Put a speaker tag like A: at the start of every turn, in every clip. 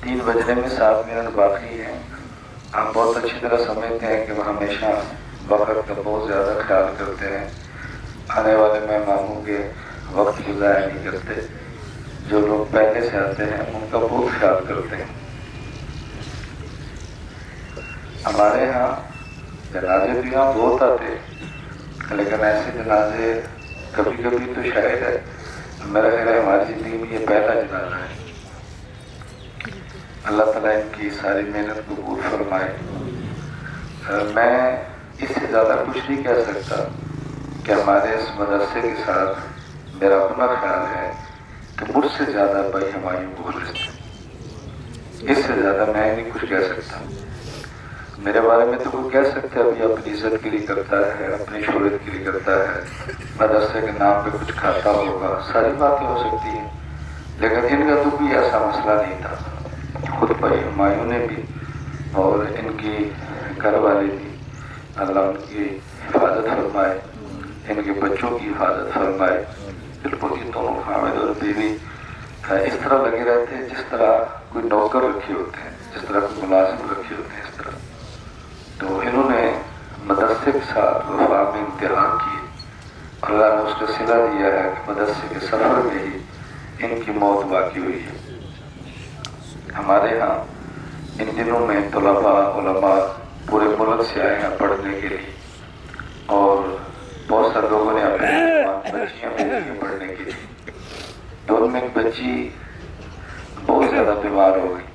A: 3 बजने में 7 मिनट बाकी हैं। हम बहुत अच्छी तरह समझते हैं कि वो हमेशा वक्त का बहुत ज़्यादा ख्याल करते हैं, आने वाले मेहमानों के वक्त को ज़ाया नहीं करते, जो लोग पहले से आते हैं उनका बहुत ख्याल करते हैं। हमारे यहाँ जनाजे भी यहाँ बहुत आते हैं, लेकिन ऐसे जनाजे कभी कभी तो शायद है, मेरा ख्याल है हमारी ज़िंदगी में ये पहला जनाजा है। अल्लाह ताला इनकी सारी मेहनत को कबूल फरमाए। मैं इससे ज़्यादा कुछ नहीं कह सकता कि हमारे इस मदरसे के साथ मेरा अपना ख्याल है कि मुझसे ज़्यादा भाई हुमायूं मुखलिस थे। इससे ज़्यादा मैं नहीं कुछ कह सकता। मेरे बारे में तो कोई कह सकता है अभी अपनी इज्जत के लिए करता है, अपनी शोहरत के लिए करता है, मदरसे के नाम पे कुछ खाता होगा, सारी बातें हो सकती हैं, लेकिन इनका तो कोई ऐसा मसला नहीं था। खुद भाई हुमायूं ने भी और इनकी घर वाले भी, अल्लाह उनकी हिफाजत फरमाए, इनके बच्चों की हिफाजत फरमाए। बिल्कुल ये दोनों हामिद और बीवी इस तरह लगे रहते हैं जिस तरह कोई नौकर रखे होते हैं, जिस तरह कोई मुलाजिम रखे होते हैं, इस तरह। तो इन्होंने मदरसे के साथ वफा में इम्तिहान किए, अल्लाह ने उसका सिला दिया है कि मदरसे के सफ़र में ही इनकी मौत वाक़ई हुई है। हमारे यहाँ इन दिनों में तलबा उलमा पूरे मुल्क से आए हैं पढ़ने के लिए, और बहुत सारे लोगों ने अपनी बच्चियाँ भेजी हैं पढ़ने के लिए। तो उनमें एक बच्ची बहुत ज़्यादा बीमार हो गई,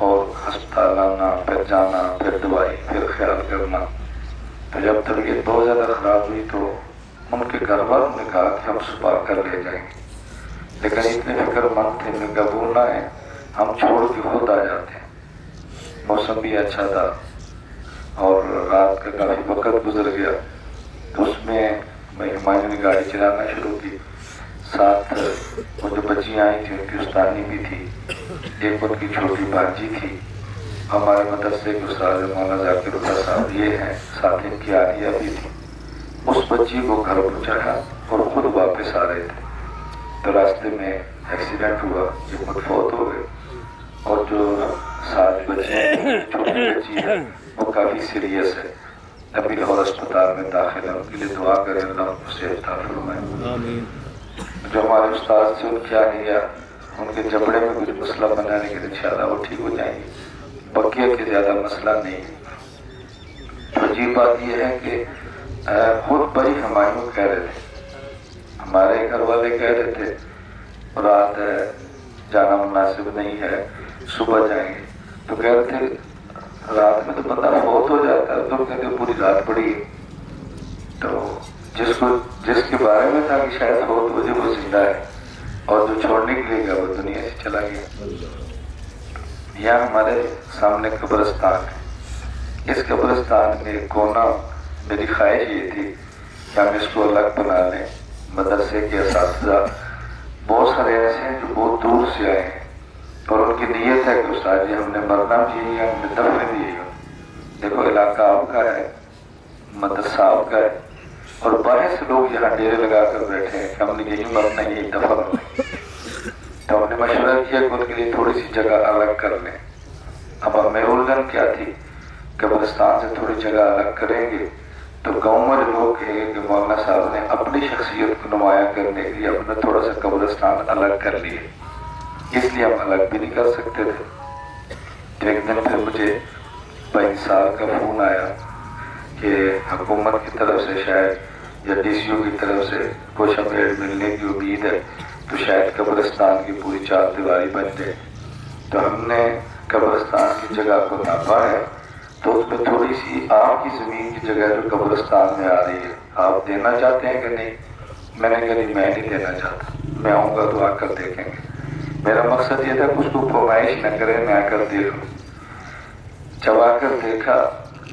A: और अस्पताल आना, फिर जाना, फिर दवाई, फिर ख्याल करना। तो जब तबीयत बहुत ज़्यादा ख़राब हुई तो उनके घर वालों ने कहा कि हम सुबह कर ले जाएंगे, लेकिन इतने फिक्रमंद थे, उन्हें कबूल ना है, हम छोड़ के खुद आ जाते हैं। मौसम भी अच्छा था और रात का काफ़ी वक्त गुजर गया, तो उसमें मैं हुमायूं ने गाड़ी चलाना शुरू की। साथ वो जो बच्चियाँ आई थी उनकी उस्तानी भी थी, एक उनकी छोटी भांजी थी, हमारे मदरसे के उस्ताद मौलाना जाकिर उल्लाह साहब ये हैं, साथ इनकी आलिया भी थी। उस बच्ची को घर पहुँचाया और खुद वापस आ रहे थे, तो रास्ते में एक्सीडेंट हुआ, ये खुद फौत हो गए। और जो 7 बच्चे छोटी बच्ची है वो काफ़ी सीरियस है, अभी लाहौर अस्पताल में दाखिल है, उनके लिए दुआ करें, अल्लाह उनको सेहत अता फरमाए। जो हमारे उस्ताद से उनके आ गया, उनके जबड़े में कुछ मसला बना, लेकिन इंशाअल्लाह वो ठीक हो जाएंगे, बकिया के ज़्यादा मसला नहीं। तो अजीब बात यह है कि खुद भाई हुमायूं कह रहे थे, हमारे घर वाले कह रहे थे रात है, जाना मुनासिब नहीं है, सुबह जाएंगे। तो कह रहे थे रात में तो बंदा फौत हो जाता है, तो कहते पूरी रात पड़ी। तो जिसके बारे में था कि शायद फौत हो जाए वो जिंदा है, और जो छोड़ने के लिए गया वो दुनिया से चला गया। यहाँ हमारे सामने कब्रिस्तान है, इस कब्रिस्तान में कोना मेरी ख्वाहिश ये थी कि हम इसको अलग बना लें। मदरसे के असातिज़ा बहुत सारे ऐसे हैं जो बहुत दूर से आए हैं, और उनकी नीयत है कि उस्ताद जी हमने मरना भी है, हमने दफन भी है। देखो इलाका आपका है, मदरसा आपका है, और बाहर से लोग यहाँ डेरे लगा कर बैठे हैं कि हमने यही मरना, यही दफन होना। तो हमने मशवरा किया कि उनके लिए थोड़ी सी जगह अलग कर लें। अब हमें उलझन क्या थी, कब्रिस्तान से थोड़ी जगह अलग करेंगे तो गाँव में लोग कहेंगे कि मौलाना साहब ने अपनी शख्सियत को नुमाया करने के लिए अपना थोड़ा सा कब्रिस्तान अलग कर लिए, इसलिए हम अलग भी नहीं कर सकते थे। तो एक दिन फिर मुझे 5 साल का फ़ोन आया कि हुकूमत की तरफ से शायद या DCO की तरफ से कुछ अपडेट मिलने की उम्मीद है, तो शायद कब्रिस्तान की पूरी 4 दीवारी बन जाए। तो हमने कब्रिस्तान की जगह को नापा है, तो उसमें थोड़ी सी आपकी ज़मीन की जगह जो कब्रिस्तान में आ रही है, आप देना चाहते हैं कि नहीं? मैंने कहा नहीं, मैं नहीं देना चाहता, मैं आऊँगा तो आकर देखेंगे। मेरा मकसद ये था कि उसको फरमाइश न करें, मैं आकर देख लूँ। जब आकर देखा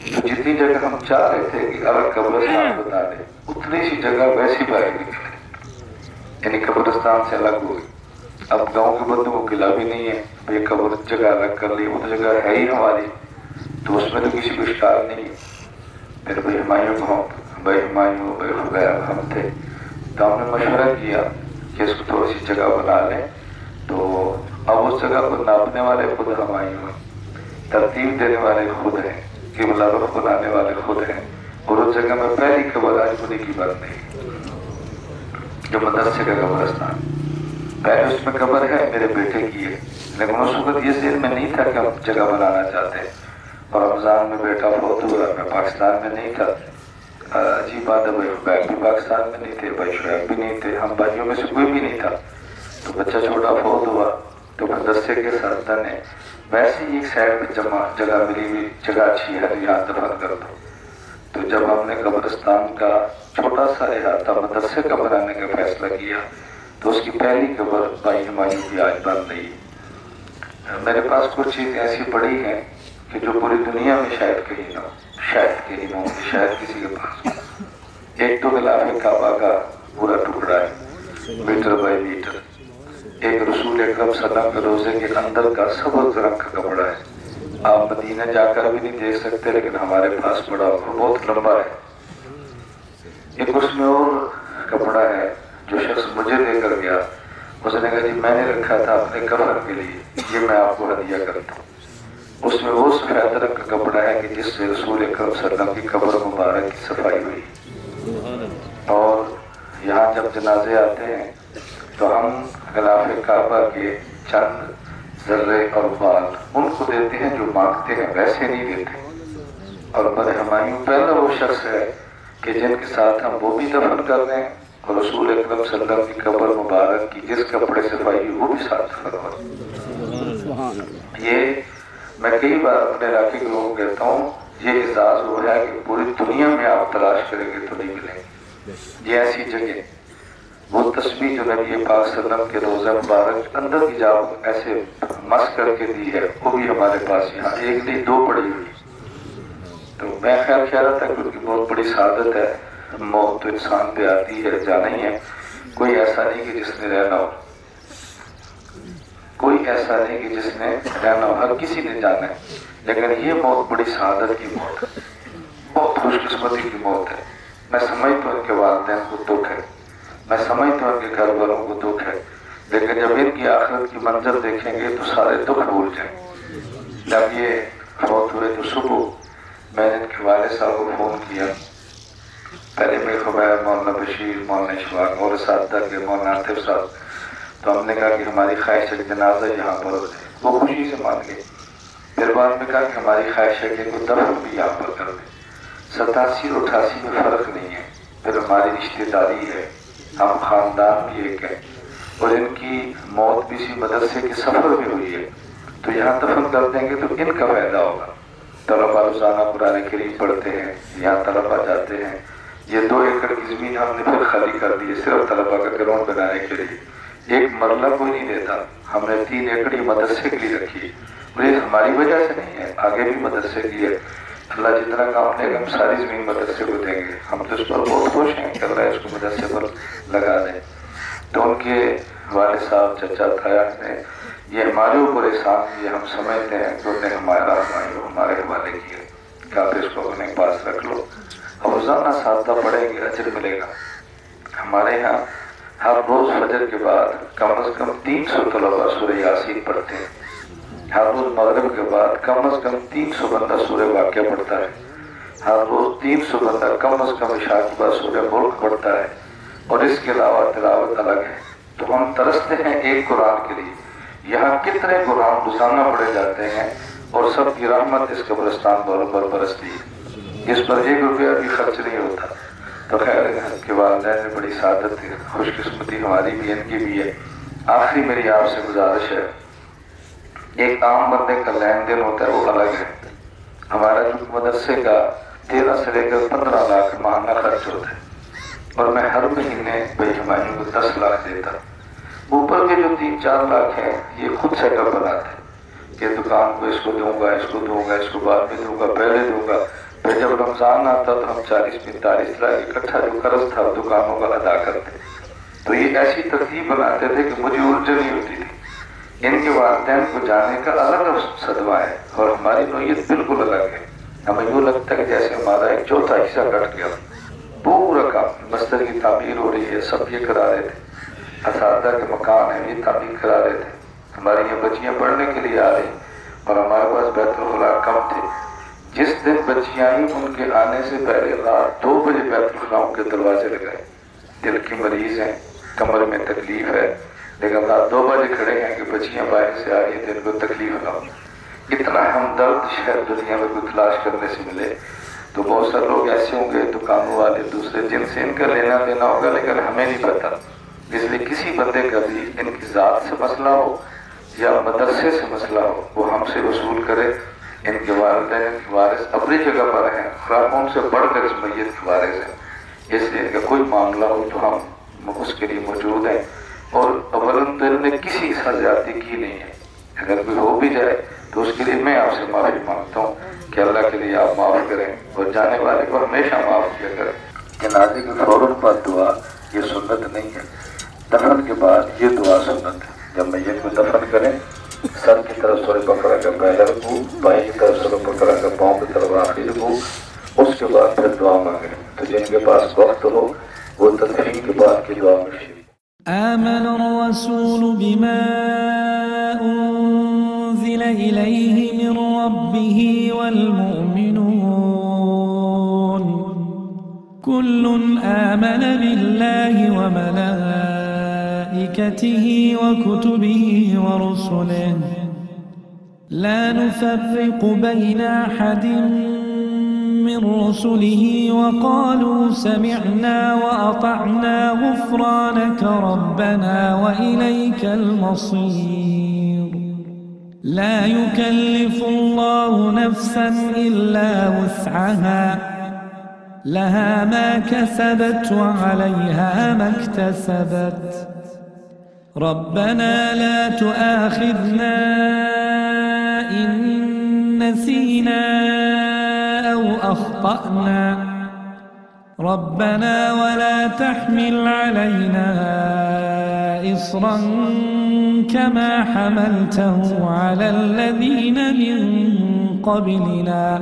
A: तो जितनी जगह हम चाह रहे थे कि अलग कब्रिस्तान बना दें, उतनी सी जगह वैसी बाहर निकली, यानी कब्रिस्तान से अलग हो गई। अब गाँव के बंदों को गिला भी नहीं है, ये कब्र जगह अलग कर ली, वो तो जगह है ही हमारी, तो उसमें तो किसी को शिकार नहीं है। फिर भाई हुमायूं हम थे, तो हमने मशवरा किया कि इसको थोड़ी सी जगह बना लें। तो अब उस जगह को नापने वाले खुद हमायूं हैं, तरतीब देने वाले खुद हैं, किबला रुख बनाने वाले खुद हैं। और उस जगह में पहली कब्र आज खुदी की बात नहीं, जो मदरसे का कब्रिस्तान, पहले उसमें कब्र है मेरे बेटे की है, लेकिन उस वक्त ये दिल में नहीं था कि हम जगह बनाना चाहते हैं। और रमजान में बेटा फौत हुआ, मैं पाकिस्तान में नहीं था। अजीब बात है, भाई बैग भी पाकिस्तान में नहीं थे, भाई शुएब भी नहीं थे, हम भाइयों में से कोई भी नहीं था। तो बच्चा छोटा फौत हुआ तो मदरसे के सरदार ने वैसे ही एक साइड में जगह मिली हुई जगह अच्छी है, यहाँ दफन कर दो। तो जब हमने कब्रिस्तान का छोटा सा अहाता मदरसे का बनाने का फैसला किया तो उसकी पहली कब्र भाई हुमायूं की आज बन रही। मेरे पास कुछ चीज़ें ऐसी पड़ी हैं कि जो पूरी दुनिया में शायद कहीं ना हो, शायद कहीं ना हो, शायद किसी के पास हो। एक तो गिलाफ काबा का पूरा टुकड़ा है मीटर बाई मीटर, एक रसूल अकरम सल्लल्लाहु अलैहि वसल्लम के रोजे के अंदर का सब्ज़ रंग का कपड़ा है। आप मदीना जाकर भी नहीं देख सकते, लेकिन हमारे पास पड़ा हुआ बहुत लंबा है। एक उसमें और कपड़ा है जो शख्स मुझे देकर गया, उसने कहा जी मैंने रखा था अपने कफन के लिए, ये मैं आपको हदिया करता हूँ। उसमें वो सफेद रंग का कपड़ा है कि जिससे रसूल अकरम सल्लल्लाहु अलैहि वसल्लम की कब्र मुबारक की सफाई हुई। और यहाँ जब जनाजे आते हैं तो हम गिलाफ काबा के चंद जर्रे और बाल उनको देते हैं जो मांगते हैं, वैसे नहीं देते। और बड़े हुमायूं पहला वो शख्स है कि जिनके साथ हम वो भी दफन कर रहे हैं और रसूल अकरम सल्लल्लाहु अलैहि वसल्लम की कब्र मुबारक की जिस कपड़े से सफाई हुई वो भी साथ दफन हो। ये मैं कई बार अपने इलाके के लोगों को कहता हूँ, ये एजाज वो है कि पूरी दुनिया में आप तलाश करेंगे तो नहीं मिलेंगे। ये ऐसी जगह वो तस्वीर जो नबी पाक सल्लल्लाहु अलैहि वसल्लम के रोज़ा मुबारक अंदर की जाओ ऐसे मस करके दी है, वो भी हमारे पास यहाँ एक नहीं दो पड़ी हुई। तो मैं ख्याल कह रहा था कि उनकी बहुत बड़ी सादत है, मौत तो इंसान पे आती है, जाना ही है। कोई ऐसा नहीं कि जिसने रहना हो, कोई ऐसा नहीं कि जिसने रहना हो, हर किसी ने जाना है। लेकिन ये मौत बड़ी सादत की मौत है, बहुत खुशकिस्मती की मौत है। मैं समझता हूँ इनके वालिदैन को दुख है, मैं समझता हूँ इनके घर वालों को दुख है, लेकिन जब इनकी आखिरत की मंजर देखेंगे तो सारे दुख भूल जाएंगे। जब ये फौत हुए तो सुबह मैंने इनके वाले साहब को फ़ोन किया, पहले मेरे खबर मौलाना बशीर, मौलाना इशफाक और सादा के मौलाना आतिफ साहब। तो हमने कहा कि हमारी ख्वाहिश है कि जनाजा यहाँ पर हो जाए, वो खुशी से मान गए। फिर बाद में कहा कि हमारी ख्वाहिश है कि दफन भी यहाँ पर कर दें। 87 और 88 में फ़र्क नहीं है, फिर हमारी रिश्तेदारी है, हम ख़ानदान भी एक है और इनकी मौत भी इसी मदरसे के सफ़र में हुई है। तो यहाँ दफन कर देंगे तो इनका फ़ायदा होगा। तलबा रोज़ाना कुरान करीम पढ़ते हैं, यहाँ तलबा जाते हैं। ये 2 एकड़ की ज़मीन हमने फिर खाली कर दी है सिर्फ तलबा का ग्राउंड बनाने के लिए। एक मरला कोई नहीं देता, हमने 3 एकड़ ही मदरसे के लिए रखी है और ये हमारी वजह से नहीं है, आगे भी मदरसे की है। अल्लाह जितना काम देगा हम सारी ज़मीन मदरसे को देंगे। हम तो इस पर बहुत खुश हैं कि अल्लाह इसको मदरसे पर लगा दें। तो उनके वाले साहब चचा ताया ने ये हमारे ऊपर एहसान ये हम समझते हैं कि उन्होंने हमारे हवाले किया कि आप इसको अपने पास रख लो। अब रोज़ाना सादा पढ़ेंगे, अजर मिलेगा। हमारे यहाँ हर रोज़ फजर के बाद कम अज़ कम 300 तलबा सूरह यासीन पढ़ते हैं। हर रोज़ मगरिब के बाद कम अज़ कम 300 बंदा सूरह वाक़िया पढ़ता है। हर रोज़ 300 बंदा कम अज़ कम इशा के बाद सूरह मुल्क पढ़ता है और इसके अलावा तिलावत अलग है। तो हम तरसते हैं एक कुरान के लिए, यहाँ कितने कुरान रोज़ाना पढ़े जाते हैं और सबकी रहमत इस कब्रिस्तान पर बरसती है, इस पर 1 रुपया भी खर्च नहीं होता। तो खैर के वालिदैन ने बड़ी सादत है, खुशकिस्मती हमारी भी इनकी भी है। आखिरी मेरी आपसे गुजारिश है, एक आम बंदे का लेन देन होता है वो अलग है। हमारा जो मदरसे का 13 से लेकर 15 लाख माहाना खर्च होता है और मैं हर महीने भाई हुमायूं को 10 लाख देता। ऊपर के जो 3-4 लाख है ये खुद सेटअप बनाते हैं कि दुकान को इसको दूंगा, इसको दूंगा, इसको बाद में दूंगा, पहले दूंगा। फिर जब रमज़ान आता तो हम 40-45 लाख इकट्ठा जो कर्ज था दुकानों का अदा करते। तो ये ऐसी तरतीब बनाते थे कि मुझे उलझन नहीं होती थी। इनके वालिदैन को जाने का अलग सदवा है और हमारी नोयत बिल्कुल अलग है। हमें यूँ लगता है कि जैसे हमारा एक चौथा हिस्सा कट गया। पूरा काम मस्जिद की तामीर हो रही है, सब ये करा रहे थे। असादा के मकान है ये तामीर करा रहे थे। हमारी ये बच्चियां पढ़ने के लिए आ रही और हमारे पास बैतुल खुला कम थे। जिस दिन बच्चियां ही उनके आने से पहले रात 2 बजे बैतुल खुला के दरवाजे लगाए। दिल की मरीज हैं, कमर में तकलीफ है, लेकिन रात 2 बजे खड़े हैं कि बच्चियां बाहर से आ रही है, दिन को तकलीफ ना हो। इतना हमदर्द शायद दुनिया में कोई तलाश करने से मिले। तो बहुत सारे लोग ऐसे होंगे, दुकानों वाले दूसरे, जिनसे इनका लेना देना होगा, लेकिन हमें नहीं पता। इसलिए किसी बंदे का भी इनकी ज़ात से मसला हो या मदरसे से मसला हो, वो हमसे वसूल करे। इनके वालिदैन, इनके वारिस अपनी जगह पर हैं, खुदा उनसे बढ़कर इस मैयत के वारिस हैं। इसलिए इनका कोई मामला हो तो हम उसके लिए मौजूद हैं। और अवलन तो इन्होंने किसी साथ ज्यादती की नहीं है। अगर कोई हो भी जाए तो उसके लिए मैं आपसे माफ़ी मांगता हूँ कि अल्लाह के लिए आप माफ़ करें और जाने वाले को हमेशा माफ़ किया करें। जनाजे के फौरन बाद दुआ ये सुन्नत नहीं है। दफन के बाद ये दुआ सुन्नत है। जब मैयत को दफन करें, सर की तरफ सूरज पकड़ा कर पहले रखूँ, बाएं की तरफ सूरज पकड़ा कर पाँव की तरफ आखिरी रखूँ, उसके बाद फिर दुआ मांगे। तो जिनके पास वक्त हो वो तदफीन के बाद की दुआ में शरीक।
B: आमन अर्रसूल बिमा उन्ज़िल इलैहि मिन रब्बिही वल मुअ्मिनून कुल्लुन आमन बिल्लाहि व मलाइकतिही व कुतुबिही व रुसुलिही ला नुफ़र्रिक़ु बैन अहदिन من رسله وقالوا سمعنا وأطعنا غفرانك ربنا وإليك المصير لا يكلف الله نفسا إلا وسعها لها ما كسبت وعليها ما اكتسبت ربنا لا تؤاخذنا إن نسينا أو أخطأنا ربنا ولا تحمل علينا إصرا كما حملته على الذين من قبلنا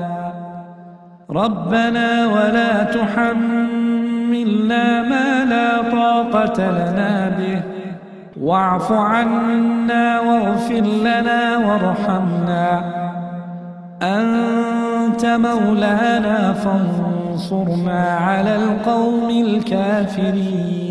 B: ربنا ولا تحملنا ما لا طاقة لنا به واعف عنا واغفر لنا وارحمنا أنت مولانا فانصرنا على القوم الكافرين